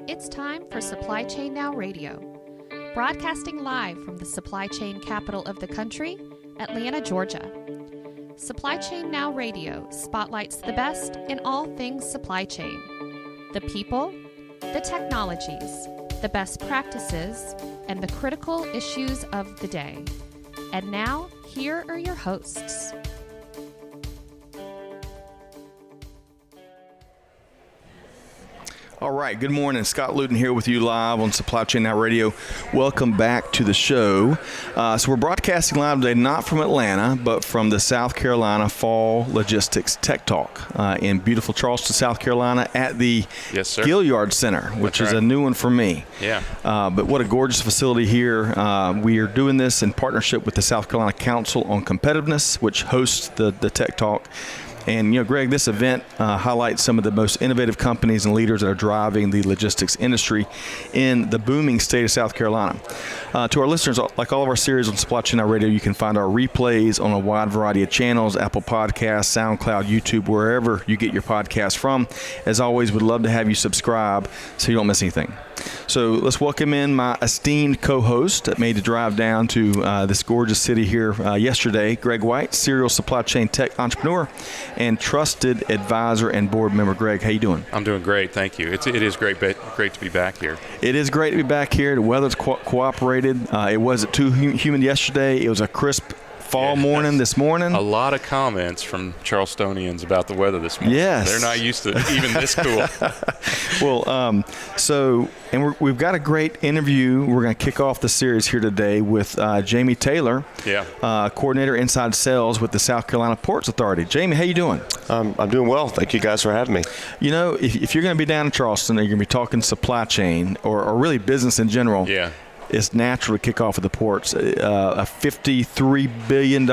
It's time for Supply Chain Now Radio, broadcasting live from the supply chain capital of the country, Atlanta, Georgia. Supply Chain Now Radio spotlights the best in all things supply chain. The people, the technologies, the best practices, and the critical issues of the day. And now, here are your hosts. All right, good morning. Scott Luton here with you live on Supply Chain Now Radio. Welcome back to the show. So we're broadcasting live today, not from Atlanta, but from the South Carolina Fall Logistics Tech Talk in beautiful Charleston, South Carolina at the Gilliard Center, which is a new one for me. Yeah. But what a gorgeous facility here. We are doing this in partnership with the South Carolina Council on Competitiveness, which hosts the Tech Talk. And, Greg, this event highlights some of the most innovative companies and leaders that are driving the logistics industry in the booming state of South Carolina. To our listeners, like all of our series on Supply Chain Now Radio, you can find our replays on a wide variety of channels, Apple Podcasts, SoundCloud, YouTube, wherever you get your podcasts from. As always, we'd love to have you subscribe so you don't miss anything. So let's welcome in my esteemed co-host that made the drive down to this gorgeous city here yesterday, Greg White, serial supply chain tech entrepreneur and trusted advisor and board member. Greg, how you doing? I'm doing great, thank you. It is great to be back here. It is great to be back here. The weather's cooperated. It wasn't too humid yesterday. It was a crisp fall morning this morning. A lot of comments from Charlestonians about the weather this morning. Yes. They're not used to even this cool. Well, we've got a great interview. We're going to kick off the series here today with Jamie Taylor, coordinator inside sales with the South Carolina Ports Authority. Jamie, how you doing? I'm doing well. Thank you guys for having me. If you're going to be down in Charleston and you're going to be talking supply chain or really business in general, it's natural to kick off with the ports. A $53 billion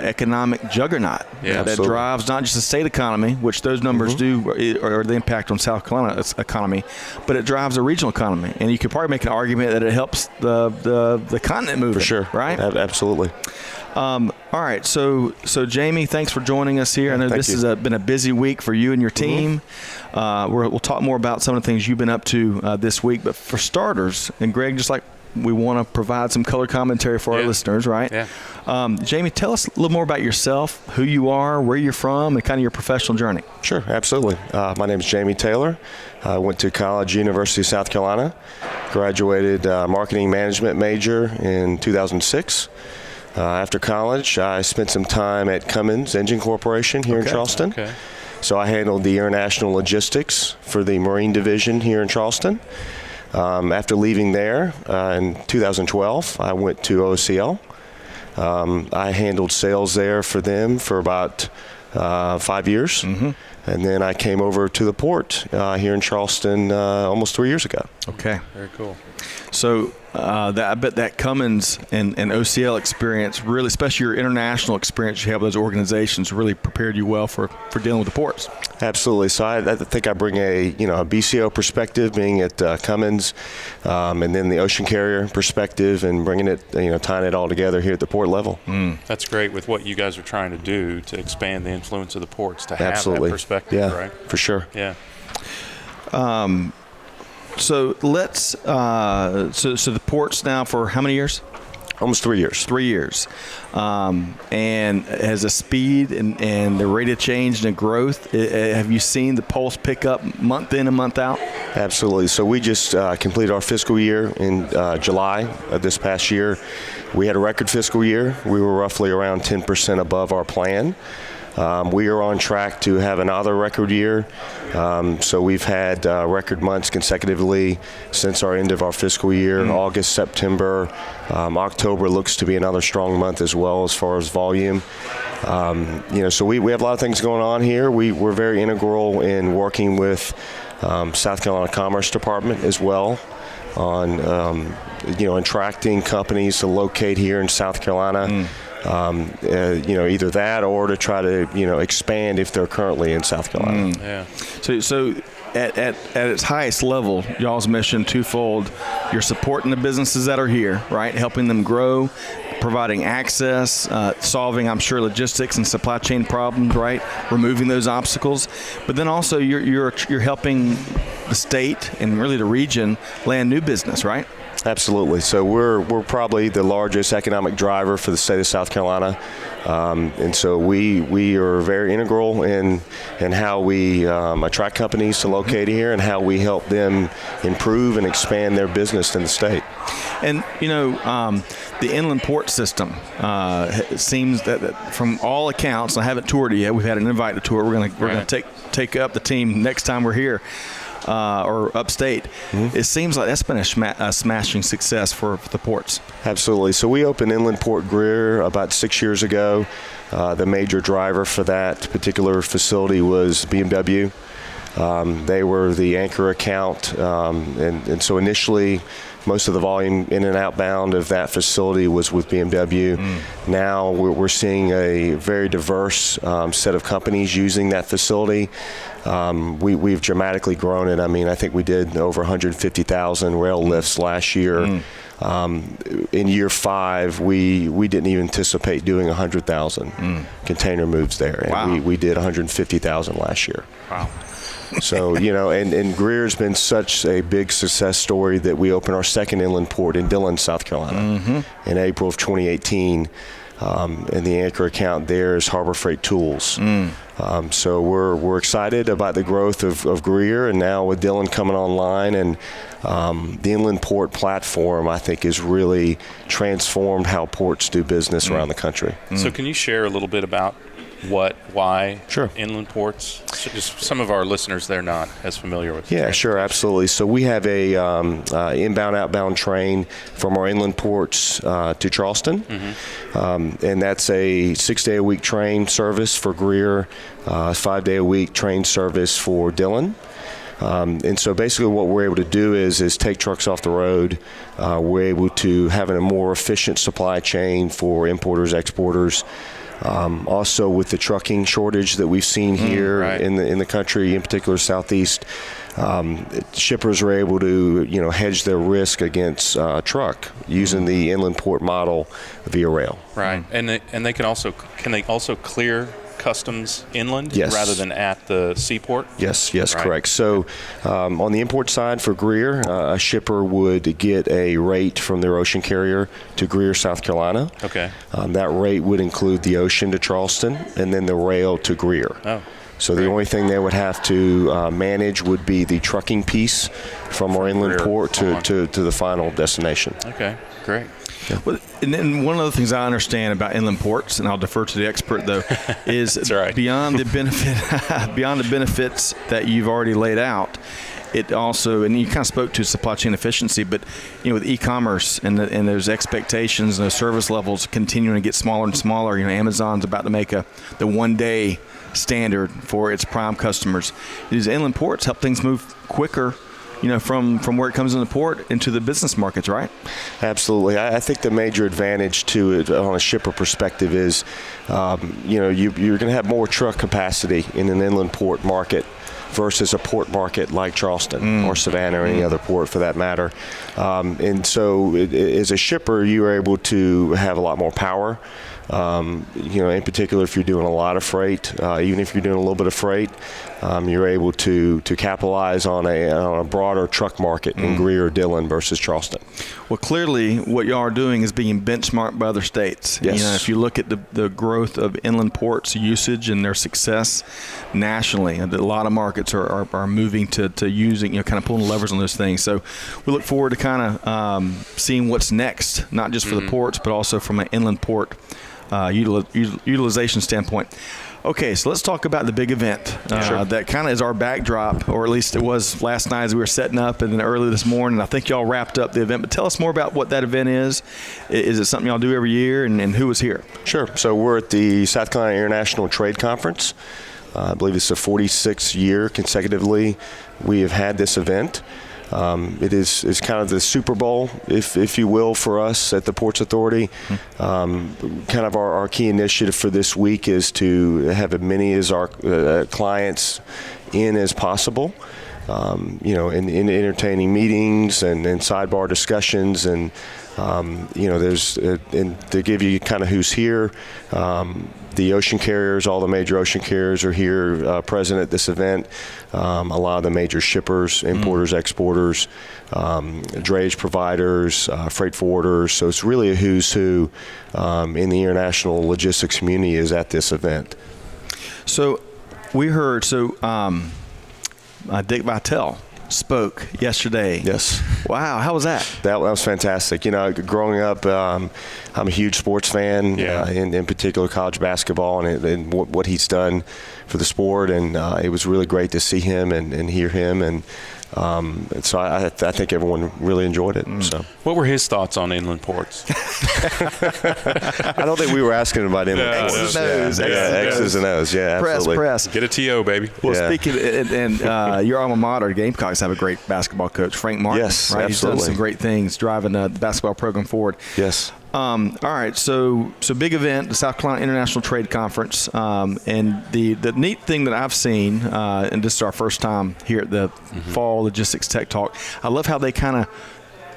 economic juggernaut that drives not just the state economy, which those numbers do, or the impact on South Carolina's economy, but it drives the regional economy. And you could probably make an argument that it helps the continent move. For sure. Right? Absolutely. All right, so Jamie, thanks for joining us here. I know this has been a busy week for you and your team. We'll talk more about some of the things you've been up to this week. But for starters, and Greg, just like we want to provide some color commentary for our listeners, right? Yeah. Jamie, tell us a little more about yourself, who you are, where you're from, and kind of your professional journey. Sure, absolutely. My name is Jamie Taylor. I went to college, University of South Carolina, graduated marketing management major in 2006. After college, I spent some time at Cummins Engine Corporation here in Charleston. Okay. So I handled the international logistics for the Marine Division here in Charleston. After leaving there in 2012, I went to OCL. I handled sales there for them for about 5 years. And then I came over to the port here in Charleston almost 3 years ago. Okay. Very cool. So I bet that Cummins and OCL experience, really, especially your international experience you have with those organizations, really prepared you well for dealing with the ports. Absolutely. So I think I bring a BCO perspective, being at Cummins, and then the ocean carrier perspective, and bringing it, tying it all together here at the port level. That's great with what you guys are trying to do to expand the influence of the ports, to have Absolutely. that perspective, right? For sure. Yeah. So let's so the ports now for how many years? Almost 3 years. 3 years. And has the speed and the rate of change and the growth, have you seen the pulse pick up month in and month out? Absolutely. So we just completed our fiscal year in July of this past year. We had a record fiscal year. We were roughly around 10% above our plan. We are on track to have another record year. So we've had record months consecutively since our end of our fiscal year. August, September, October looks to be another strong month as well as far as volume. So we have a lot of things going on here. We're very integral in working with South Carolina Commerce Department as well on attracting companies to locate here in South Carolina. Either that or to try to, expand if they're currently in South Carolina. Yeah. So at its highest level, y'all's mission twofold. You're supporting the businesses that are here, right? Helping them grow, providing access, solving, I'm sure, logistics and supply chain problems, right? Removing those obstacles. But then also you're helping the state and really the region land new business, right? Absolutely. So we're probably the largest economic driver for the state of South Carolina, and so we are very integral in how we attract companies to locate here and how we help them improve and expand their business in the state. And the inland port system, it seems that from all accounts, I haven't toured it yet. We've had an invite to tour. We're going to take up the team next time we're here. Or upstate. Mm-hmm. It seems like that's been a smashing success for the ports. Absolutely. So we opened Inland Port Greer about 6 years ago. The major driver for that particular facility was BMW. They were the anchor account, and so initially most of the volume in and outbound of that facility was with BMW. Now we're seeing a very diverse set of companies using that facility. We've dramatically grown it. I mean, I think we did over 150,000 rail lifts last year. In year 5, we didn't even anticipate doing 100,000 container moves there. And wow. we did 150,000 last year. Wow. So, and Greer's been such a big success story that we opened our second inland port in Dillon, South Carolina in April of 2018. And the anchor account there is Harbor Freight Tools. So we're excited about the growth of Greer, and now with Dillon coming online, and the inland port platform, I think, has really transformed how ports do business around the country. So can you share a little bit about why Sure. inland ports? So just some of our listeners, they're not as familiar with. Yeah, sure, absolutely. So we have a inbound, outbound train from our inland ports to Charleston, and that's a 6-day-a-week train service for Greer, 5-day-a-week train service for Dillon. And so basically what we're able to do is take trucks off the road. We're able to have a more efficient supply chain for importers, exporters. Also with the trucking shortage that we've seen here in the country, in particular Southeast, shippers are able to hedge their risk against truck using the inland port model via rail. Right, and they can they also clear customs inland rather than at the seaport? Yes, right. Correct. So on the import side for Greer, a shipper would get a rate from their ocean carrier to Greer, South Carolina. Okay. That rate would include the ocean to Charleston and then the rail to Greer. Oh. So the only thing they would have to manage would be the trucking piece from our inland port to the final destination. Okay, great. Yeah. Well, and then one of the things I understand about inland ports, and I'll defer to the expert though, is beyond the benefits that you've already laid out. It also, and you kind of spoke to supply chain efficiency, but with e-commerce and those expectations and those service levels continuing to get smaller and smaller. Amazon's about to make the 1-day standard for its prime customers. These inland ports help things move quicker. From where it comes in the port into the business markets, right? Absolutely. I think the major advantage to it on a shipper perspective is, you're going to have more truck capacity in an inland port market versus a port market like Charleston or Savannah or any other port for that matter. And so as a shipper, you are able to have a lot more power. In particular, if you're doing a lot of freight, even if you're doing a little bit of freight, you're able to capitalize on a broader truck market in Greer or Dillon versus Charleston. Well, clearly, what y'all are doing is being benchmarked by other states. Yes. If you look at the growth of inland ports usage and their success nationally, a lot of markets are moving to using, kind of pulling levers on those things. So we look forward to kind of seeing what's next, not just for the ports, but also from an inland port utilization standpoint. Okay, so let's talk about the big event. That kind of is our backdrop, or at least it was last night as we were setting up, and then early this morning. I think y'all wrapped up the event, but tell us more about what that event is. Is it something y'all do every year, and who was here? Sure. So we're at the South Carolina International Trade Conference. I believe it's the 46th year consecutively we have had this event. It is kind of the Super Bowl, if you will, for us at the Ports Authority. Kind of our key initiative for this week is to have as many as our clients in as possible. in entertaining meetings and sidebar discussions, and there's and to give you kind of who's here. The ocean carriers, all the major ocean carriers are here present at this event. A lot of the major shippers, importers, exporters, drayage providers, freight forwarders. So it's really a who's who in the international logistics community is at this event. So we heard, Dick Vitale spoke yesterday. Yes. Wow, how was that? That was fantastic. Growing up, I'm a huge sports fan, in particular college basketball, and what he's done for the sport, and it was really great to see him and hear him, and so I think everyone really enjoyed it. So, what were his thoughts on inland ports? I don't think we were asking about inland ports. X's and O's. X's and O's. Yeah, absolutely. Press. Get a TO, baby. Well, speaking and your alma mater, Gamecocks, have a great basketball coach, Frank Martin. Yes, right? absolutely. He's done some great things driving the basketball program forward. Yes. All right, so big event, the South Carolina International Trade Conference, and the neat thing that I've seen, and this is our first time here at the Fall Logistics Tech Talk, I love how they kind of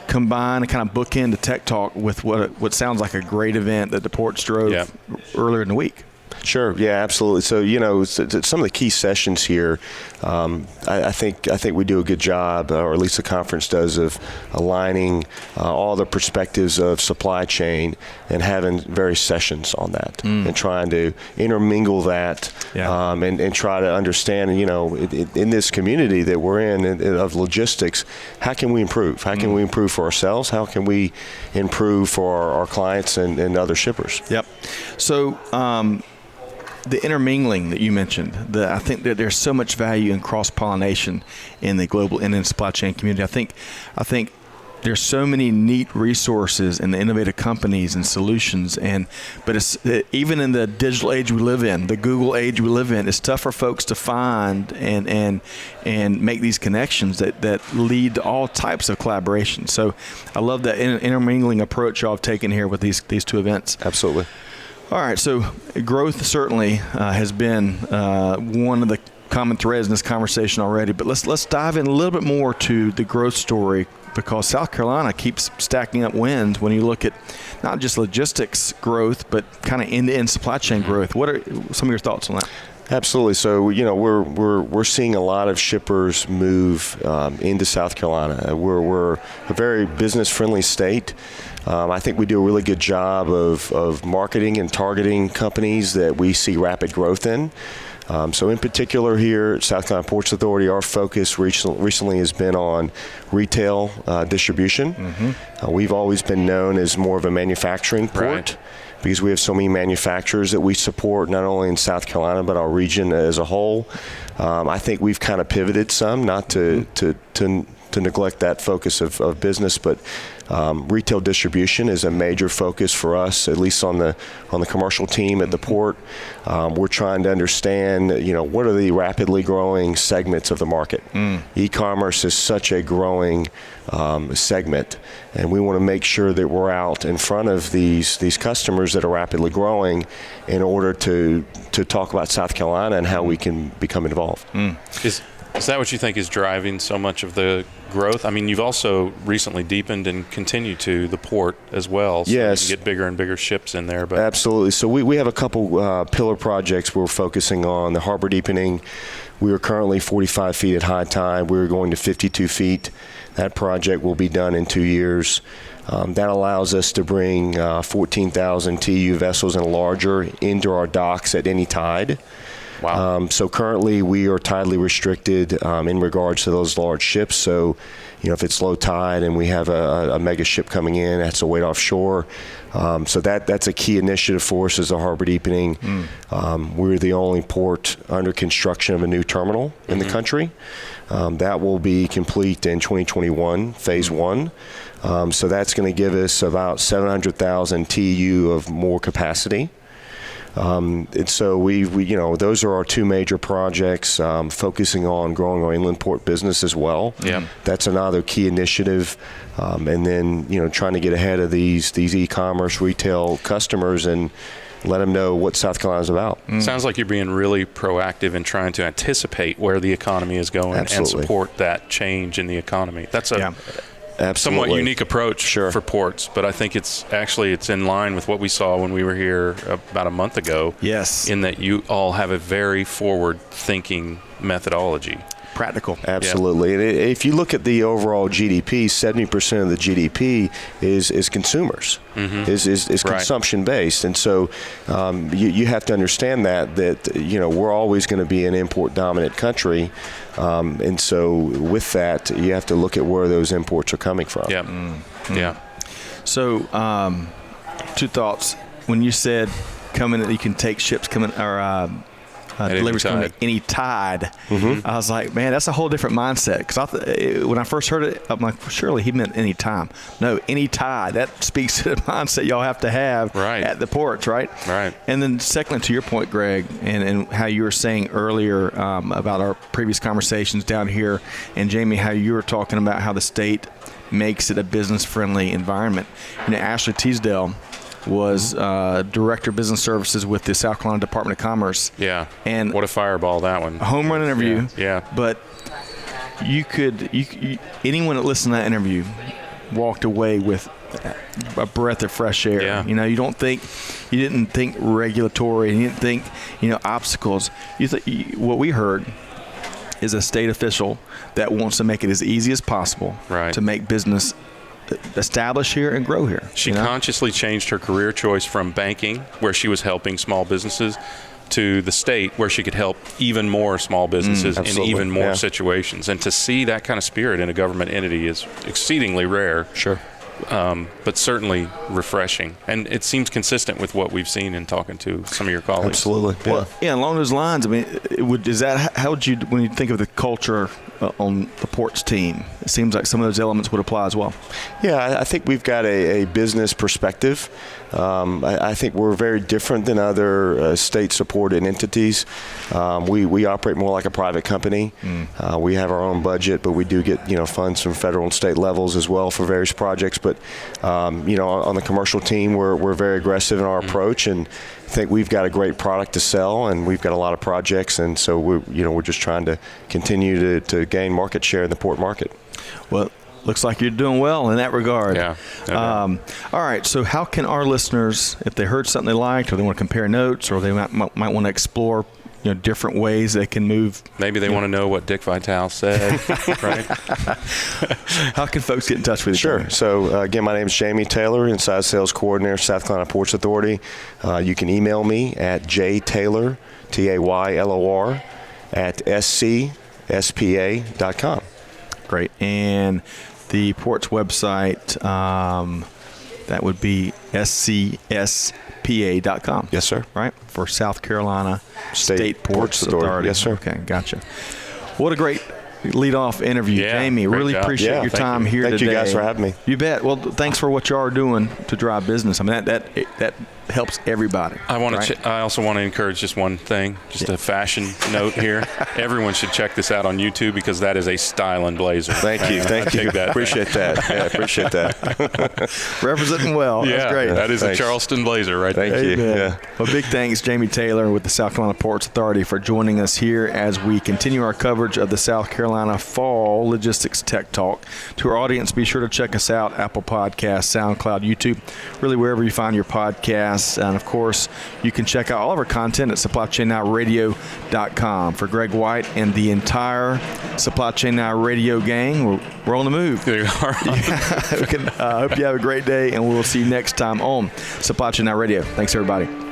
combine and kind of bookend the Tech Talk with what sounds like a great event that the ports drove earlier in the week. Sure. Yeah, absolutely. So, some of the key sessions here, I think we do a good job, or at least the conference does, of aligning all the perspectives of supply chain and having various sessions on that and trying to intermingle that and try to understand, in this community that we're in of logistics, how can we improve? How can we improve for ourselves? How can we improve for our clients and other shippers? Yep. So, the intermingling that you mentioned, I think that there's so much value in cross-pollination in the global inland supply chain community. I think there's so many neat resources and the innovative companies and solutions, but it's even in the digital age we live in, the Google age we live in, it's tough for folks to find and make these connections that lead to all types of collaboration. So I love that intermingling approach y'all have taken here with these two events. Absolutely. All right, so growth certainly has been one of the common threads in this conversation already, but let's dive in a little bit more to the growth story, because South Carolina keeps stacking up wins when you look at not just logistics growth, but kind of end-to-end supply chain growth. What are some of your thoughts on that? Absolutely. So we're seeing a lot of shippers move into South Carolina. We're a very business-friendly state. I think we do a really good job of marketing and targeting companies that we see rapid growth in. So in particular here at South Carolina Ports Authority, our focus recently has been on retail distribution. We've always been known as more of a manufacturing port. Right. Because we have so many manufacturers that we support, not only in South Carolina, but our region as a whole. I think we've kind of pivoted some, not to neglect that focus of business, but retail distribution is a major focus for us, at least on the commercial team at the port. We're trying to understand, what are the rapidly growing segments of the market. E-commerce is such a growing segment, and we want to make sure that we're out in front of these customers that are rapidly growing in order to talk about South Carolina and how we can become involved. Is that what you think is driving so much of the growth? I mean, you've also recently deepened and continue to the port as well. So yes. You can get bigger and bigger ships in there. But absolutely. So we have a couple pillar projects we're focusing on. The harbor deepening. We are currently 45 feet at high tide. We're going to 52 feet. That project will be done in 2 years. That allows us to bring 14,000 TEU vessels and larger into our docks at any tide. Wow. So currently we are tidally restricted in regards to those large ships. So, if it's low tide and we have a mega ship coming in, it has to wait offshore. So that's a key initiative for us, is the harbor deepening. We're the only port under construction of a new terminal in the country. That will be complete in 2021, phase one. So that's going to give us about 700,000 TEU of more capacity. And so we those are our two major projects, focusing on growing our inland port business as well. Yeah. That's another key initiative. And then, trying to get ahead of these e-commerce retail customers and let them know what South Carolina's about. Sounds like you're being really proactive in trying to anticipate where the economy is going and support that change in the economy. That's a somewhat unique approach for ports, but I think it's in line with what we saw when we were here about a month ago. Yes. In that you all have a very forward-thinking methodology. Practical. Absolutely. And if you look at the overall GDP, 70% of the GDP is consumers, is consumption based. And so you have to understand that we're always going to be an import dominant country. And so with that, you have to look at where those imports are coming from. Yeah. So 2 thoughts. When you said you can take ships coming or deliveries coming at any tide. I was like, man, that's a whole different mindset. Because when I first heard it, I'm like, surely he meant any time. No, any tide. That speaks to the mindset y'all have to have at the ports, right? Right. And then secondly, to your point, Greg, and how you were saying earlier about our previous conversations down here, and Jamie, how you were talking about how the state makes it a business-friendly environment. Ashley Teasdale was Director of Business Services with the South Carolina Department of Commerce. Yeah. And what a fireball that one. A home run interview. Yeah. But anyone that listened to that interview walked away with a breath of fresh air. Yeah. You didn't think regulatory, and you didn't think, obstacles. What we heard is a state official that wants to make it as easy as possible to make business establish here and grow here. She consciously changed her career choice from banking, where she was helping small businesses, to the state, where she could help even more small businesses in even more situations. And to see that kind of spirit in a government entity is exceedingly rare. Sure. But certainly refreshing. And it seems consistent with what we've seen in talking to some of your colleagues. Absolutely. Well, along those lines, I mean, how would you, when you think of the culture on the ports team, it seems like some of those elements would apply as well. Yeah, I think we've got a business perspective. I think we're very different than other state-supported entities. We operate more like a private company. We have our own budget, but we do get funds from federal and state levels as well for various projects. But on the commercial team, we're very aggressive in our approach, and I think we've got a great product to sell, and we've got a lot of projects, and so we're just trying to continue to gain market share in the port market. Well, looks like you're doing well in that regard. Yeah. All right. So how can our listeners, if they heard something they liked, or they want to compare notes, or they might want to explore different ways they can move? Maybe they want to know what Dick Vitale said, right? How can folks get in touch with you? Sure. So, again, my name is Jamie Taylor, Inside Sales Coordinator, South Carolina Ports Authority. You can email me at jtaylor, Taylor, @scspa.com. Great. And the port's website, that would be scspa.com. Yes, sir. Right? For South Carolina State Ports Authority. Yes, sir. Okay, gotcha. What a great lead-off interview, Jamie. Really job. appreciate your time here today. Thank you guys for having me. You bet. Well, thanks for what you are doing to drive business. I mean, that helps everybody. I also want to encourage just one thing, just a fashion note here. Everyone should check this out on YouTube, because that is a styling blazer. Thank you. Appreciate that. Yeah, appreciate that. Representing well. Yeah, that's great. That is a Charleston blazer right there. Thank you. Yeah. Well, big thanks, Jamie Taylor with the South Carolina Ports Authority, for joining us here as we continue our coverage of the South Carolina Fall Logistics Tech Talk. To our audience, be sure to check us out, Apple Podcasts, SoundCloud, YouTube, really wherever you find your podcasts. And, of course, you can check out all of our content at supplychainnowradio.com. For Greg White and the entire Supply Chain Now Radio gang, we're on the move. There you are. I hope you have a great day, and we'll see you next time on Supply Chain Now Radio. Thanks, everybody.